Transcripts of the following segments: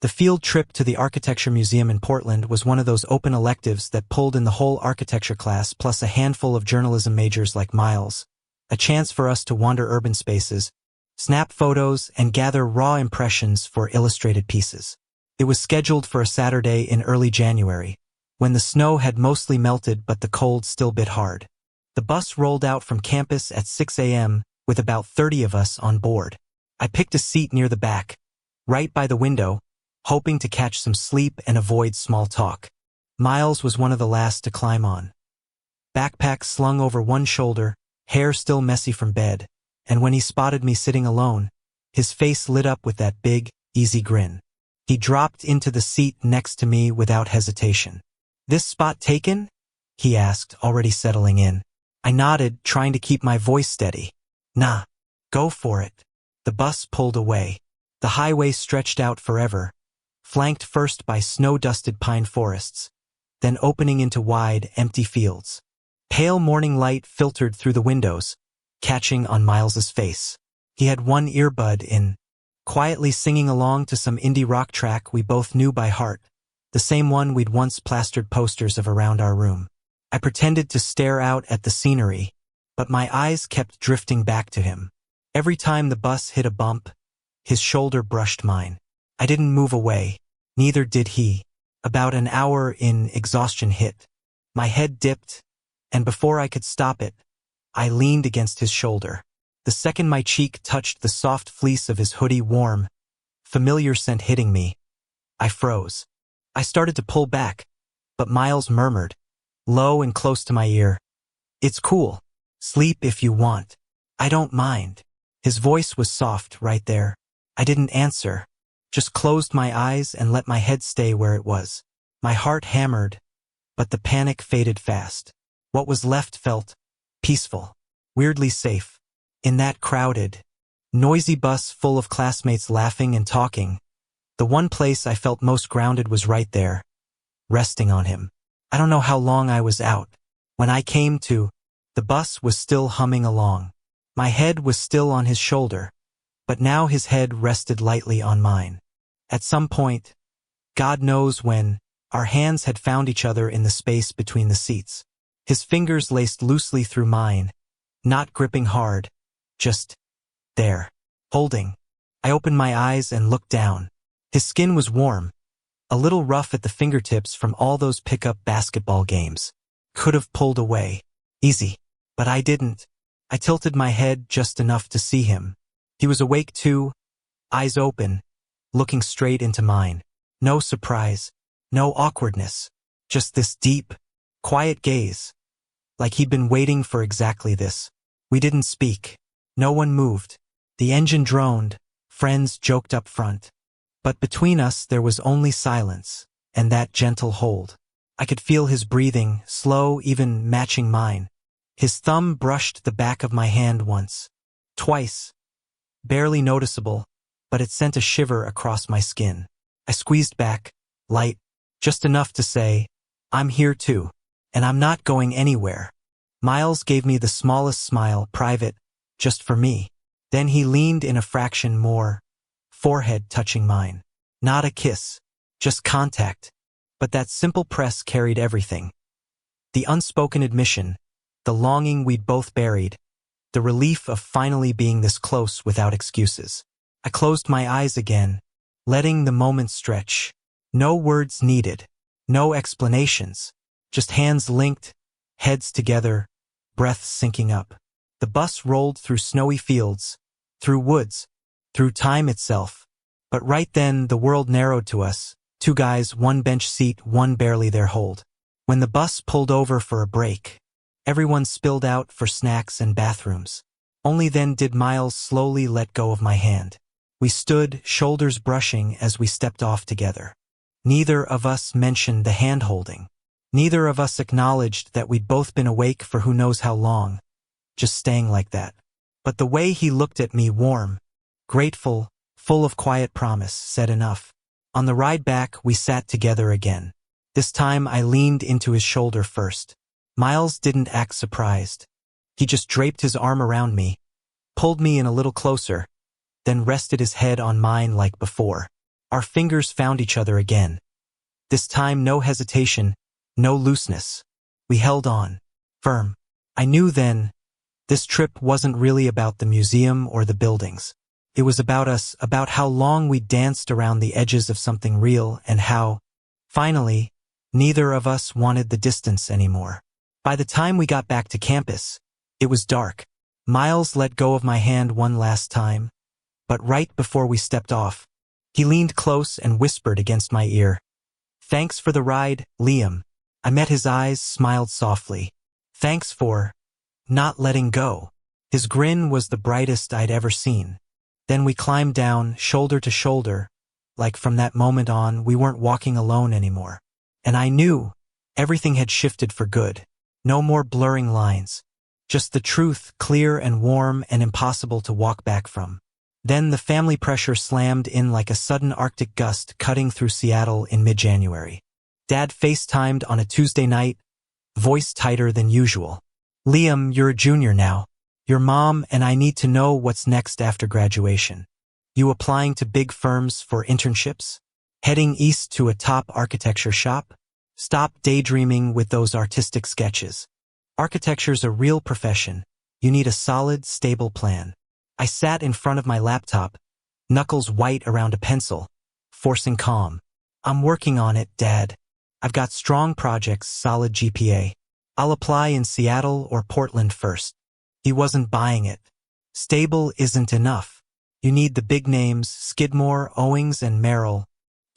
The field trip to the Architecture Museum in Portland was one of those open electives that pulled in the whole architecture class plus a handful of journalism majors like Miles, a chance for us to wander urban spaces, snap photos, and gather raw impressions for illustrated pieces. It was scheduled for a Saturday in early January, when the snow had mostly melted but the cold still bit hard. The bus rolled out from campus at 6 a.m. with about 30 of us on board. I picked a seat near the back, right by the window, hoping to catch some sleep and avoid small talk. Miles was one of the last to climb on. Backpack slung over one shoulder, hair still messy from bed, and when he spotted me sitting alone, his face lit up with that big, easy grin. He dropped into the seat next to me without hesitation. "This spot taken?" he asked, already settling in. I nodded, trying to keep my voice steady. "Nah, go for it." The bus pulled away. The highway stretched out forever, flanked first by snow-dusted pine forests, then opening into wide, empty fields. Pale morning light filtered through the windows, catching on Miles's face. He had one earbud in, quietly singing along to some indie rock track we both knew by heart, the same one we'd once plastered posters of around our room. I pretended to stare out at the scenery, but my eyes kept drifting back to him. Every time the bus hit a bump, his shoulder brushed mine. I didn't move away, neither did he. About an hour in, exhaustion hit. My head dipped, and before I could stop it, I leaned against his shoulder. The second my cheek touched the soft fleece of his hoodie, warm, familiar scent hitting me, I froze. I started to pull back, but Miles murmured, low and close to my ear, "It's cool. Sleep if you want. I don't mind." His voice was soft right there. I didn't answer, just closed my eyes and let my head stay where it was. My heart hammered, but the panic faded fast. What was left felt peaceful, weirdly safe. In that crowded, noisy bus full of classmates laughing and talking, the one place I felt most grounded was right there, resting on him. I don't know how long I was out. When I came to, the bus was still humming along. My head was still on his shoulder, but now his head rested lightly on mine. At some point, God knows when, our hands had found each other in the space between the seats. His fingers laced loosely through mine, not gripping hard, just there, holding. I opened my eyes and looked down. His skin was warm, a little rough at the fingertips from all those pickup basketball games. Could have pulled away. Easy. But I didn't. I tilted my head just enough to see him. He was awake too, eyes open, looking straight into mine. No surprise, no awkwardness, just this deep, quiet gaze, like he'd been waiting for exactly this. We didn't speak. No one moved. The engine droned, friends joked up front. But between us there was only silence, and that gentle hold. I could feel his breathing, slow, even matching mine. His thumb brushed the back of my hand once, twice, barely noticeable, but it sent a shiver across my skin. I squeezed back, light, just enough to say, "I'm here too, and I'm not going anywhere." Miles gave me the smallest smile, private, just for me. Then he leaned in a fraction more, forehead touching mine. Not a kiss, just contact. But that simple press carried everything. The unspoken admission, the longing we'd both buried, the relief of finally being this close without excuses. I closed my eyes again, letting the moment stretch. No words needed, no explanations, just hands linked, heads together, breaths syncing up. The bus rolled through snowy fields, through woods, through time itself. But right then the world narrowed to us, two guys, one bench seat, one barely their hold. When the bus pulled over for a break, everyone spilled out for snacks and bathrooms. Only then did Miles slowly let go of my hand. We stood, shoulders brushing as we stepped off together. Neither of us mentioned the hand-holding. Neither of us acknowledged that we'd both been awake for who knows how long, just staying like that. But the way he looked at me, warm, grateful, full of quiet promise, said enough. On the ride back, we sat together again. This time I leaned into his shoulder first. Miles didn't act surprised. He just draped his arm around me, pulled me in a little closer, then rested his head on mine like before. Our fingers found each other again. This time no hesitation, no looseness. We held on. Firm. I knew then, this trip wasn't really about the museum or the buildings. It was about us, about how long we danced around the edges of something real and how, finally, neither of us wanted the distance anymore. By the time we got back to campus, it was dark. Miles let go of my hand one last time, but right before we stepped off, he leaned close and whispered against my ear, "Thanks for the ride, Liam." I met his eyes, smiled softly. Thanks for not letting go. His grin was the brightest I'd ever seen. Then we climbed down, shoulder to shoulder, like from that moment on we weren't walking alone anymore. And I knew everything had shifted for good. No more blurring lines. Just the truth, clear and warm and impossible to walk back from. Then the family pressure slammed in like a sudden Arctic gust cutting through Seattle in mid-January. Dad FaceTimed on a Tuesday night, voice tighter than usual. "Liam, you're a junior now. Your mom and I need to know what's next after graduation. You applying to big firms for internships? Heading east to a top architecture shop? Stop daydreaming with those artistic sketches. Architecture's a real profession. You need a solid, stable plan." I sat in front of my laptop, knuckles white around a pencil, forcing calm. "I'm working on it, Dad. I've got strong projects, solid GPA. I'll apply in Seattle or Portland first." He wasn't buying it. Stable isn't enough. You need the big names, Skidmore, Owings, and Merrill.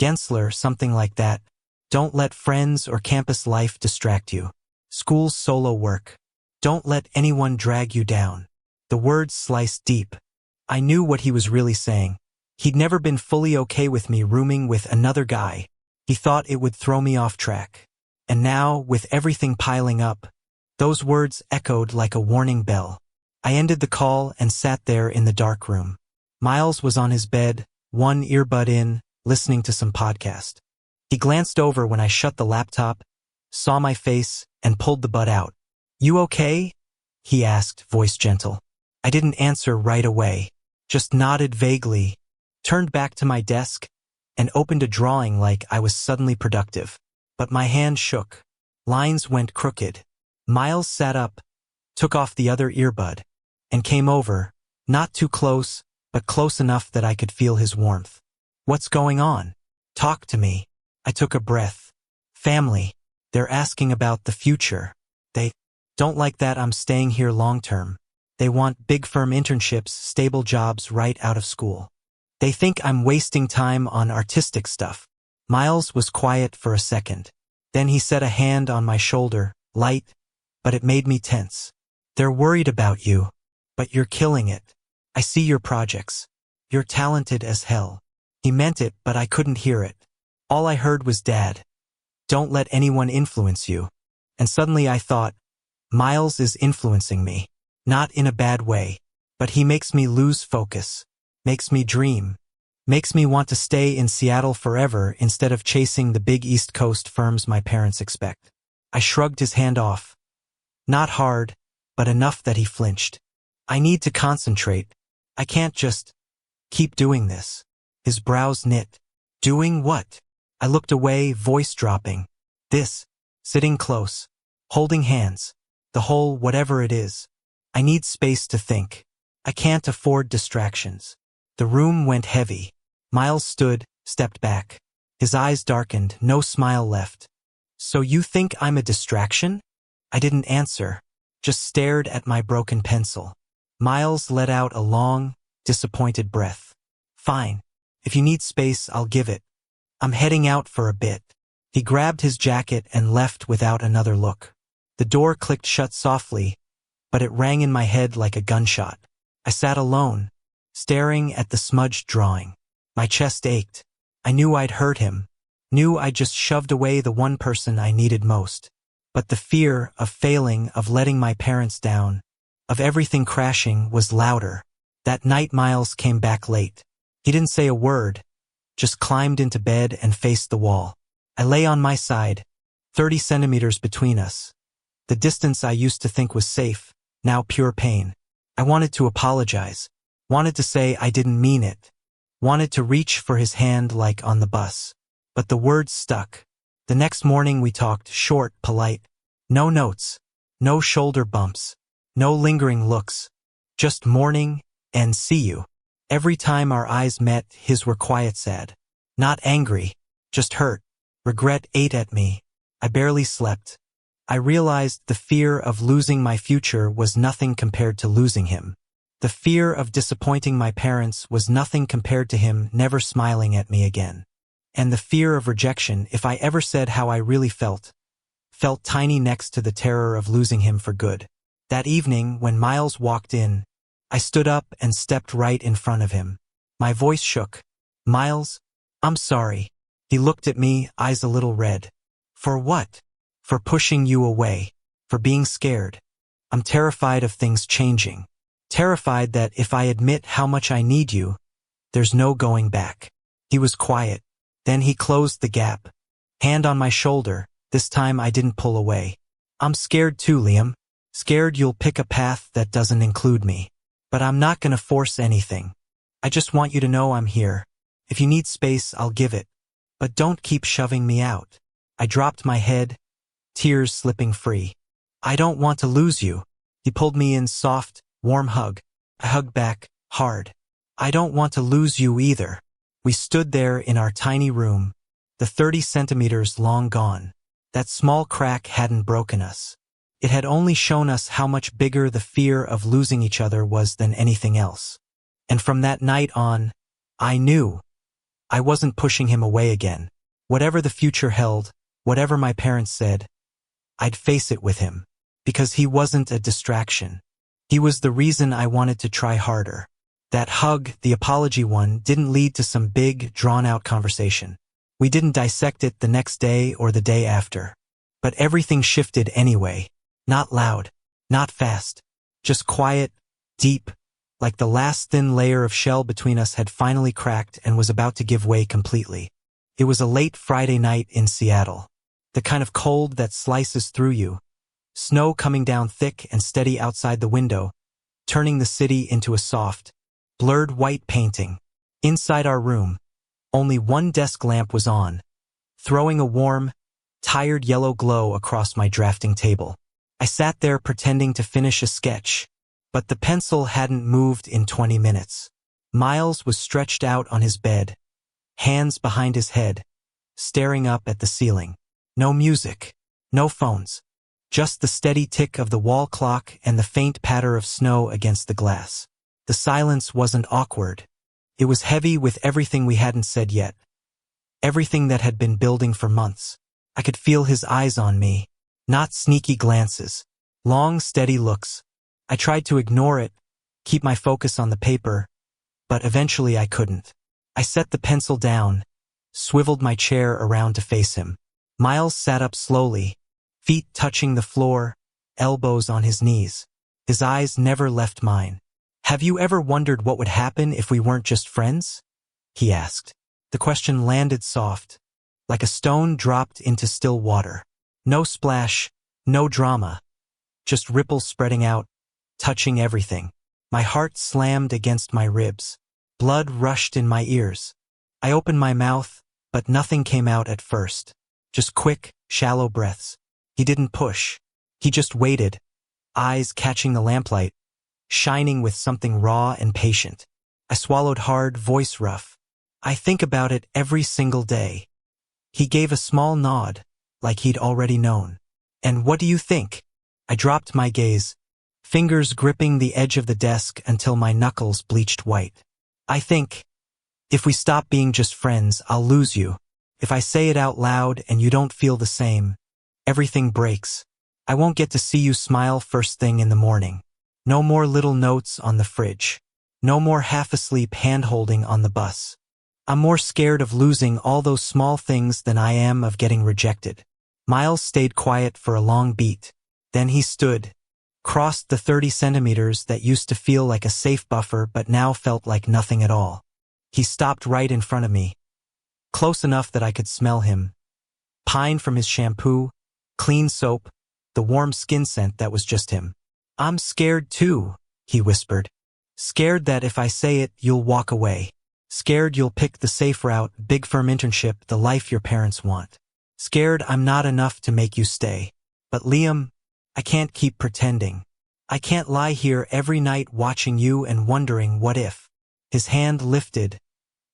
Gensler, something like that. Don't let friends or campus life distract you. School's solo work. Don't let anyone drag you down. The words sliced deep. I knew what he was really saying. He'd never been fully okay with me rooming with another guy. He thought it would throw me off track. And now, with everything piling up, those words echoed like a warning bell. I ended the call and sat there in the dark room. Miles was on his bed, one earbud in, listening to some podcast. He glanced over when I shut the laptop, saw my face, and pulled the bud out. "You okay?" he asked, voice gentle. I didn't answer right away, just nodded vaguely, turned back to my desk, and opened a drawing like I was suddenly productive. But my hand shook. Lines went crooked. Miles sat up, took off the other earbud, and came over, not too close, but close enough that I could feel his warmth. "What's going on? Talk to me." I took a breath. "Family. They're asking about the future. They don't like that I'm staying here long term. They want big firm internships, stable jobs right out of school. They think I'm wasting time on artistic stuff." Miles was quiet for a second. Then he set a hand on my shoulder, light, but it made me tense. "They're worried about you, but you're killing it. I see your projects. You're talented as hell." He meant it, but I couldn't hear it. All I heard was Dad. "Don't let anyone influence you." And suddenly I thought, Miles is influencing me. Not in a bad way, but he makes me lose focus, makes me dream, makes me want to stay in Seattle forever instead of chasing the big East Coast firms my parents expect. I shrugged his hand off. Not hard, but enough that he flinched. "I need to concentrate. I can't just keep doing this." His brows knit. "Doing what?" I looked away, voice dropping. "This. Sitting close. Holding hands. The whole whatever it is. I need space to think. I can't afford distractions." The room went heavy. Miles stood, stepped back. His eyes darkened, no smile left. "So you think I'm a distraction?" I didn't answer, just stared at my broken pencil. Miles let out a long, disappointed breath. "Fine. If you need space, I'll give it. I'm heading out for a bit." He grabbed his jacket and left without another look. The door clicked shut softly, but it rang in my head like a gunshot. I sat alone, staring at the smudged drawing. My chest ached. I knew I'd hurt him, knew I'd just shoved away the one person I needed most. But the fear of failing, of letting my parents down, of everything crashing was louder. That night Miles came back late. He didn't say a word, just climbed into bed and faced the wall. I lay on my side, 30 centimeters between us. The distance I used to think was safe, now pure pain. I wanted to apologize, wanted to say I didn't mean it, wanted to reach for his hand like on the bus. But the words stuck. The next morning we talked, short, polite. No notes. No shoulder bumps. No lingering looks. Just morning and see you. Every time our eyes met, his were quiet sad. Not angry, just hurt. Regret ate at me. I barely slept. I realized the fear of losing my future was nothing compared to losing him. The fear of disappointing my parents was nothing compared to him never smiling at me again. And the fear of rejection, if I ever said how I really felt tiny next to the terror of losing him for good. That evening, when Miles walked in, I stood up and stepped right in front of him. My voice shook. "Miles, I'm sorry." He looked at me, eyes a little red. "For what?" "For pushing you away. For being scared. I'm terrified of things changing. Terrified that if I admit how much I need you, there's no going back." He was quiet. Then he closed the gap. Hand on my shoulder. This time I didn't pull away. "I'm scared too, Liam. Scared you'll pick a path that doesn't include me. But I'm not gonna force anything. I just want you to know I'm here. If you need space, I'll give it. But don't keep shoving me out." I dropped my head, tears slipping free. "I don't want to lose you." He pulled me in soft, warm hug. I hugged back, hard. "I don't want to lose you either." We stood there in our tiny room, the 30 centimeters long gone. That small crack hadn't broken us. It had only shown us how much bigger the fear of losing each other was than anything else. And from that night on, I knew I wasn't pushing him away again. Whatever the future held, whatever my parents said, I'd face it with him. Because he wasn't a distraction. He was the reason I wanted to try harder. That hug, the apology one, didn't lead to some big, drawn-out conversation. We didn't dissect it the next day or the day after. But everything shifted anyway. Not loud, not fast. Just quiet, deep, like the last thin layer of shell between us had finally cracked and was about to give way completely. It was a late Friday night in Seattle. The kind of cold that slices through you. Snow coming down thick and steady outside the window, turning the city into a soft, blurred white painting. Inside our room, only one desk lamp was on, throwing a warm, tired yellow glow across my drafting table. I sat there pretending to finish a sketch, but the pencil hadn't moved in 20 minutes. Miles was stretched out on his bed, hands behind his head, staring up at the ceiling. No music, no phones, just the steady tick of the wall clock and the faint patter of snow against the glass. The silence wasn't awkward. It was heavy with everything we hadn't said yet. Everything that had been building for months. I could feel his eyes on me. Not sneaky glances. Long, steady looks. I tried to ignore it, keep my focus on the paper, but eventually I couldn't. I set the pencil down, swiveled my chair around to face him. Miles sat up slowly, feet touching the floor, elbows on his knees. His eyes never left mine. "Have you ever wondered what would happen if we weren't just friends?" he asked. The question landed soft, like a stone dropped into still water. No splash, no drama, just ripples spreading out, touching everything. My heart slammed against my ribs. Blood rushed in my ears. I opened my mouth, but nothing came out at first. Just quick, shallow breaths. He didn't push. He just waited, eyes catching the lamplight, shining with something raw and patient. I swallowed hard, voice rough. "I think about it every single day." He gave a small nod, like he'd already known. "And what do you think?" I dropped my gaze, fingers gripping the edge of the desk until my knuckles bleached white. "I think, if we stop being just friends, I'll lose you. If I say it out loud and you don't feel the same, everything breaks. I won't get to see you smile first thing in the morning. No more little notes on the fridge. No more half-asleep hand-holding on the bus. I'm more scared of losing all those small things than I am of getting rejected." Miles stayed quiet for a long beat. Then he stood, crossed the 30 centimeters that used to feel like a safe buffer but now felt like nothing at all. He stopped right in front of me, close enough that I could smell him. Pine from his shampoo, clean soap, the warm skin scent that was just him. "I'm scared too," he whispered. "Scared that if I say it, you'll walk away. Scared you'll pick the safe route, big firm internship, the life your parents want. Scared I'm not enough to make you stay. But Liam, I can't keep pretending. I can't lie here every night watching you and wondering what if. His hand lifted,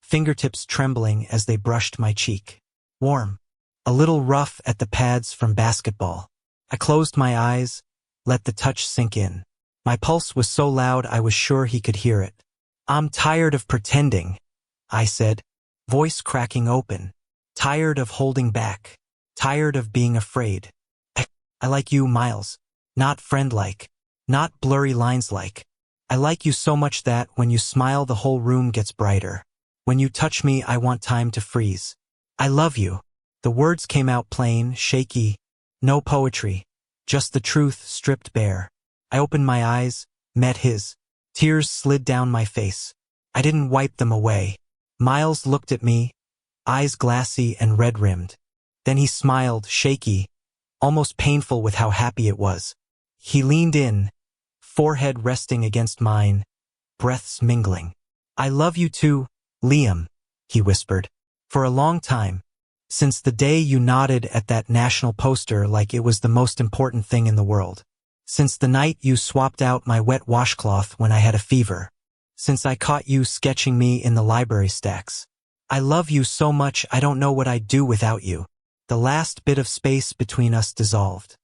fingertips trembling as they brushed my cheek. Warm. A little rough at the pads from basketball. I closed my eyes, let the touch sink in. My pulse was so loud I was sure he could hear it. I'm tired of pretending, I said, voice cracking open. Tired of holding back. Tired of being afraid. I like you, Miles. Not friend-like. Not blurry lines-like. I like you so much that when you smile the whole room gets brighter. When you touch me I want time to freeze. I love you. The words came out plain, shaky. No poetry. Just the truth stripped bare. I opened my eyes, met his. Tears slid down my face. I didn't wipe them away. Miles looked at me, eyes glassy and red-rimmed. Then he smiled, shaky, almost painful with how happy it was. He leaned in, forehead resting against mine, breaths mingling. I love you too, Liam, he whispered. For a long time. Since the day you nodded at that national poster like it was the most important thing in the world. Since the night you swapped out my wet washcloth when I had a fever. Since I caught you sketching me in the library stacks. I love you so much I don't know what I'd do without you. The last bit of space between us dissolved.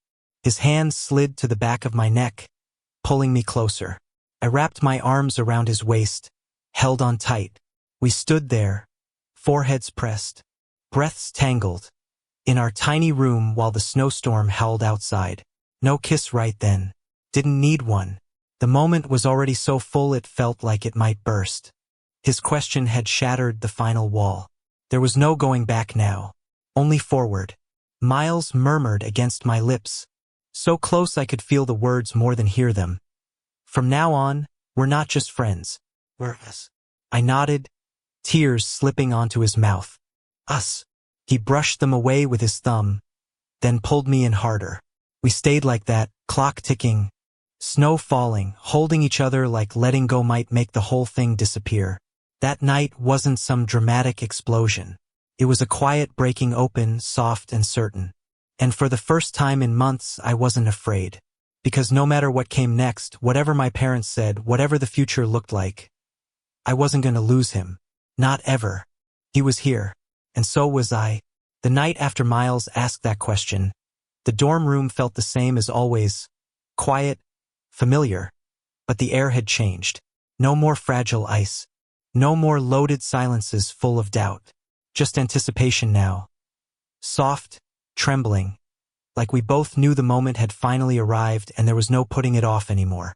His hand slid to the back of my neck, pulling me closer. I wrapped my arms around his waist, held on tight. We stood there, foreheads pressed, breaths tangled, in our tiny room while the snowstorm howled outside. No kiss right then. Didn't need one. The moment was already so full it felt like it might burst. His question had shattered the final wall. There was no going back now. Only forward. Miles murmured against my lips. So close I could feel the words more than hear them. From now on, we're not just friends. We're us. I nodded, tears slipping onto his mouth. Us. He brushed them away with his thumb, then pulled me in harder. We stayed like that, clock ticking, snow falling, holding each other like letting go might make the whole thing disappear. That night wasn't some dramatic explosion. It was a quiet breaking open, soft and certain. And for the first time in months I wasn't afraid. Because no matter what came next, whatever my parents said, whatever the future looked like, I wasn't going to lose him. Not ever. He was here. And so was I. The night after Miles asked that question, the dorm room felt the same as always. Quiet, familiar. But the air had changed. No more fragile ice. No more loaded silences full of doubt. Just anticipation now. Soft, trembling. Like we both knew the moment had finally arrived and there was no putting it off anymore.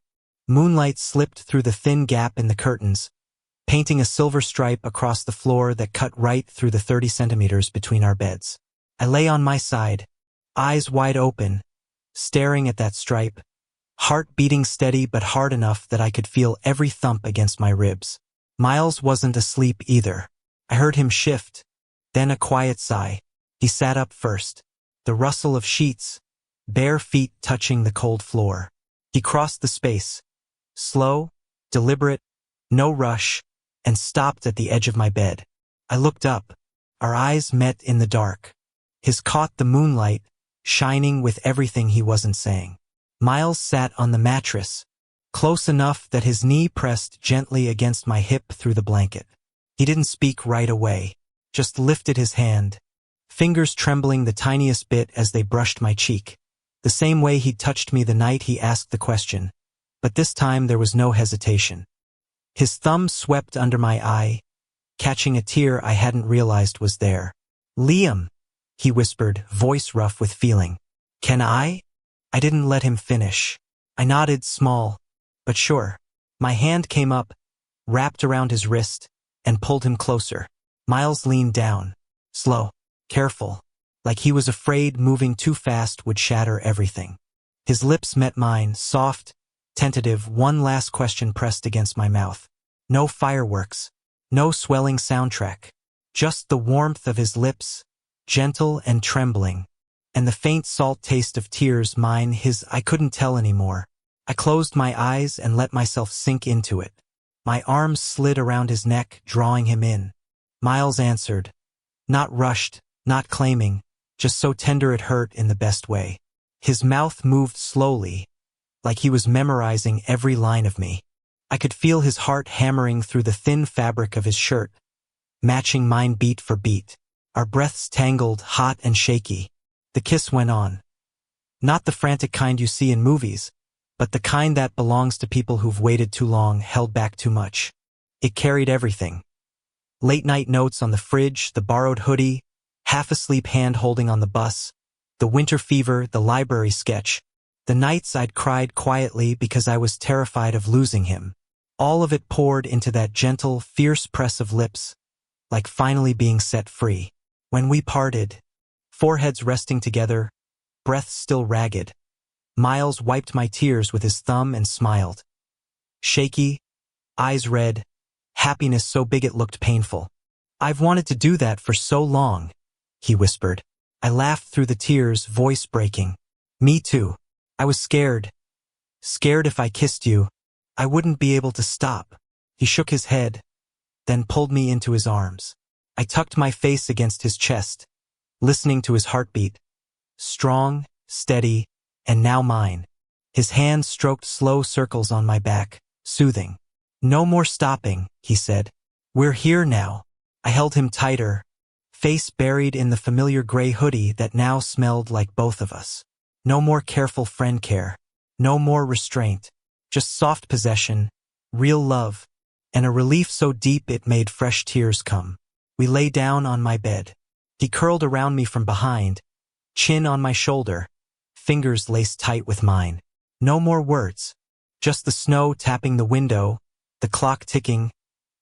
Moonlight slipped through the thin gap in the curtains, painting a silver stripe across the floor that cut right through the 30 centimeters between our beds. I lay on my side, eyes wide open, staring at that stripe, heart beating steady but hard enough that I could feel every thump against my ribs. Miles wasn't asleep either. I heard him shift, then a quiet sigh. He sat up first. The rustle of sheets, bare feet touching the cold floor. He crossed the space, slow, deliberate, no rush, and stopped at the edge of my bed. I looked up. Our eyes met in the dark. His caught the moonlight, shining with everything he wasn't saying. Miles sat on the mattress, close enough that his knee pressed gently against my hip through the blanket. He didn't speak right away, just lifted his hand, fingers trembling the tiniest bit as they brushed my cheek, the same way he'd touched me the night he asked the question. But this time there was no hesitation. His thumb swept under my eye, catching a tear I hadn't realized was there. Liam, he whispered, voice rough with feeling. Can I? I didn't let him finish. I nodded, small, but sure. My hand came up, wrapped around his wrist, and pulled him closer. Miles leaned down, slow, careful, like he was afraid moving too fast would shatter everything. His lips met mine, soft, tentative, one last question pressed against my mouth. No fireworks, no swelling soundtrack, just the warmth of his lips, gentle and trembling, and the faint salt taste of tears, mine, his. I couldn't tell anymore. I closed my eyes and let myself sink into it. My arms slid around his neck, drawing him in. Miles answered. Not rushed, not claiming, just so tender it hurt in the best way. His mouth moved slowly, like he was memorizing every line of me. I could feel his heart hammering through the thin fabric of his shirt, matching mine beat for beat. Our breaths tangled, hot and shaky. The kiss went on. Not the frantic kind you see in movies, but the kind that belongs to people who've waited too long, held back too much. It carried everything. Late-night notes on the fridge, the borrowed hoodie, half-asleep hand holding on the bus, the winter fever, the library sketch, the nights I'd cried quietly because I was terrified of losing him. All of it poured into that gentle, fierce press of lips, like finally being set free. When we parted, foreheads resting together, breaths still ragged, Miles wiped my tears with his thumb and smiled. Shaky, eyes red, happiness so big it looked painful. I've wanted to do that for so long, he whispered. I laughed through the tears, voice breaking. Me too. I was scared. Scared if I kissed you, I wouldn't be able to stop. He shook his head, then pulled me into his arms. I tucked my face against his chest, listening to his heartbeat. Strong, steady, and now mine. His hand stroked slow circles on my back, soothing. No more stopping, he said. We're here now. I held him tighter, face buried in the familiar gray hoodie that now smelled like both of us. No more careful friend care. No more restraint. Just soft possession, real love, and a relief so deep it made fresh tears come. We lay down on my bed. He curled around me from behind, chin on my shoulder, fingers laced tight with mine. No more words. Just the snow tapping the window, the clock ticking,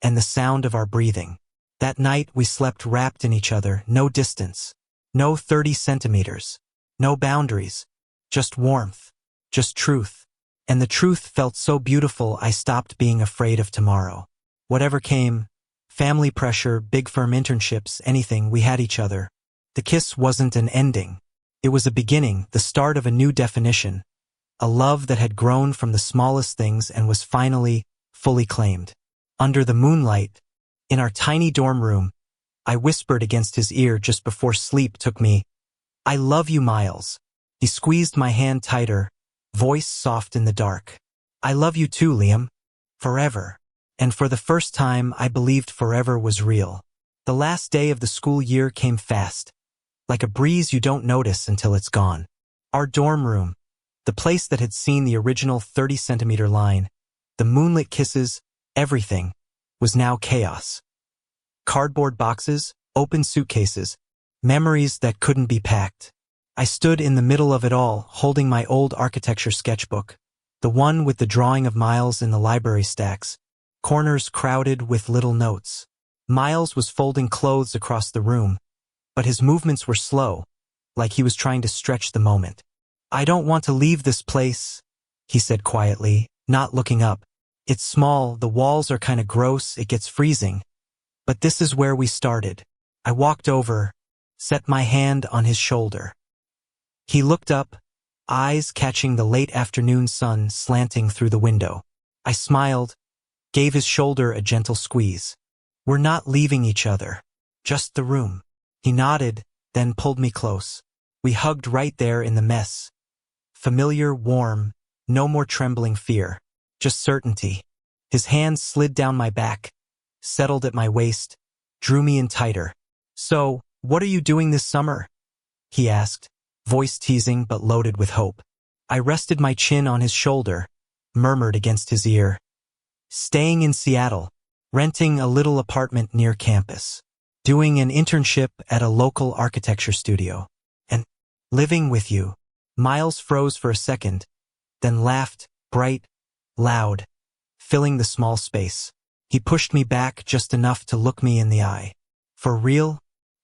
and the sound of our breathing. That night we slept wrapped in each other, no distance, no 30 centimeters, no boundaries, just warmth, just truth. And the truth felt so beautiful I stopped being afraid of tomorrow. Whatever came, family pressure, big firm internships, anything, we had each other. The kiss wasn't an ending. It was a beginning, the start of a new definition, a love that had grown from the smallest things and was finally, fully claimed. Under the moonlight, in our tiny dorm room, I whispered against his ear just before sleep took me, I love you, Miles. He squeezed my hand tighter, voice soft in the dark. I love you too, Liam. Forever. And for the first time, I believed forever was real. The last day of the school year came fast, like a breeze you don't notice until it's gone. Our dorm room, the place that had seen the original 30-centimeter line, the moonlit kisses, everything, was now chaos. Cardboard boxes, open suitcases, memories that couldn't be packed. I stood in the middle of it all, holding my old architecture sketchbook, the one with the drawing of Miles in the library stacks, corners crowded with little notes. Miles was folding clothes across the room, but his movements were slow, like he was trying to stretch the moment. I don't want to leave this place, he said quietly, not looking up. It's small, the walls are kind of gross, it gets freezing. But this is where we started. I walked over, set my hand on his shoulder. He looked up, eyes catching the late afternoon sun slanting through the window. I smiled, gave his shoulder a gentle squeeze. We're not leaving each other, just the room. He nodded, then pulled me close. We hugged right there in the mess. Familiar, warm, no more trembling fear, just certainty. His hands slid down my back, settled at my waist, drew me in tighter. So, what are you doing this summer? He asked, voice teasing but loaded with hope. I rested my chin on his shoulder, murmured against his ear. Staying in Seattle, renting a little apartment near campus, doing an internship at a local architecture studio, and living with you. Miles froze for a second, then laughed, bright, loud, filling the small space. He pushed me back just enough to look me in the eye. For real?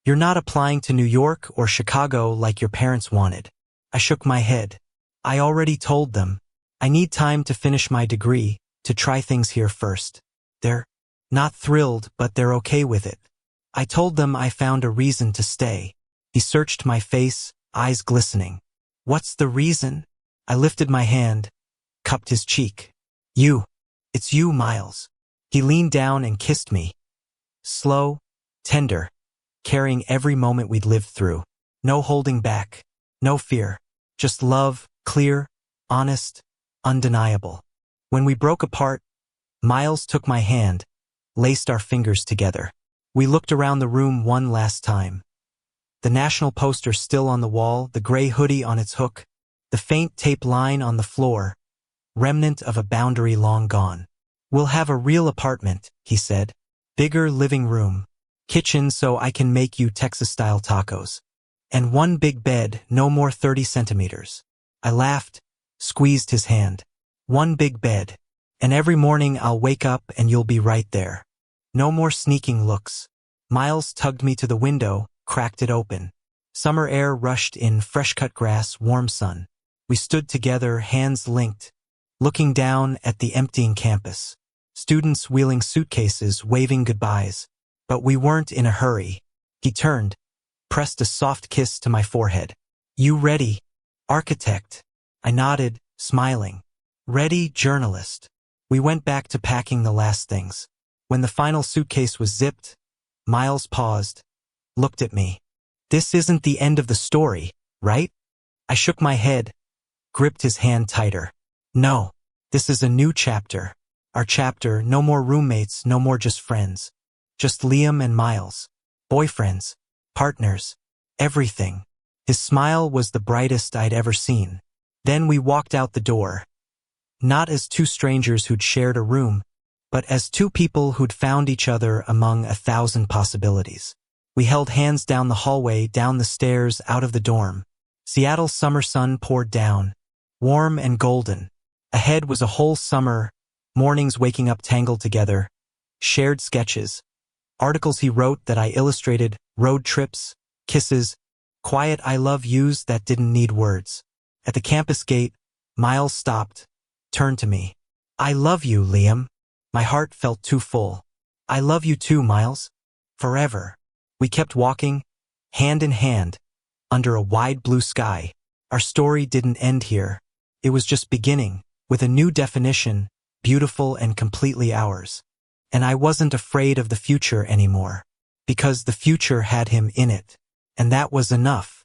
You're not applying to New York or Chicago like your parents wanted. I shook my head. I already told them. I need time to finish my degree, to try things here first. They're not thrilled, but they're okay with it. I told them I found a reason to stay. He searched my face, eyes glistening. What's the reason? I lifted my hand, cupped his cheek. You. It's you, Miles. He leaned down and kissed me. Slow, tender, carrying every moment we'd lived through. No holding back, no fear, just love, clear, honest, undeniable. When we broke apart, Miles took my hand, laced our fingers together. We looked around the room one last time. The national poster still on the wall, the gray hoodie on its hook, the faint tape line on the floor, remnant of a boundary long gone. We'll have a real apartment, he said. Bigger living room, kitchen so I can make you Texas-style tacos. And one big bed, no more 30 centimeters. I laughed, squeezed his hand. One big bed. And every morning I'll wake up and you'll be right there. No more sneaking looks. Miles tugged me to the window, cracked it open. Summer air rushed in, fresh-cut grass, warm sun. We stood together, hands linked, looking down at the emptying campus. Students wheeling suitcases, waving goodbyes. But we weren't in a hurry. He turned, pressed a soft kiss to my forehead. You ready, architect? I nodded, smiling. Ready, journalist. We went back to packing the last things. When the final suitcase was zipped, Miles paused, looked at me. This isn't the end of the story, right? I shook my head, gripped his hand tighter. No, this is a new chapter. Our chapter, no more roommates, no more just friends. Just Liam and Miles. Boyfriends, partners, everything. His smile was the brightest I'd ever seen. Then we walked out the door. Not as two strangers who'd shared a room, but as two people who'd found each other among 1,000 possibilities. We held hands down the hallway, down the stairs, out of the dorm. Seattle's summer sun poured down, warm and golden. Ahead was a whole summer, mornings waking up tangled together, shared sketches, articles he wrote that I illustrated, road trips, kisses, quiet I love yous that didn't need words. At the campus gate, Miles stopped, turned to me. I love you, Liam. My heart felt too full. I love you too, Miles. Forever. We kept walking, hand in hand, under a wide blue sky. Our story didn't end here. It was just beginning, with a new definition, beautiful and completely ours. And I wasn't afraid of the future anymore, because the future had him in it. And that was enough.